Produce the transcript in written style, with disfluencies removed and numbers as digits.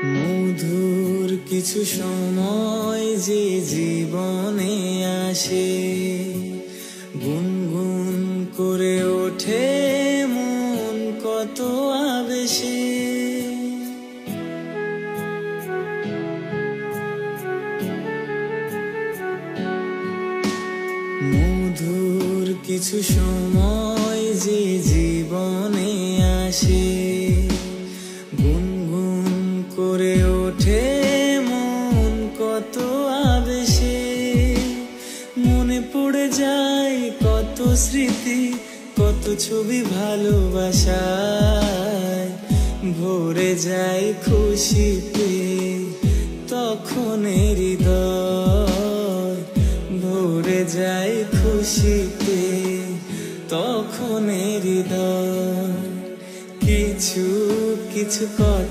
মধুর কিছু সময় যে জীবনে আসে, গুনগুন করে ওঠে মন কত আবেশে। মধুর কিছু সময় যে জীবনে আসে, গুনগুন করে ওঠে মন কত আবেশে। মনে পড়ে যায় কত স্মৃতি, কত ছবি ভালোবাসায়। ভরে যায় খুশিতে তখন হৃদয়, ভরে যায় খুশিতে তখন হৃদয়। কিছু কিছু কথা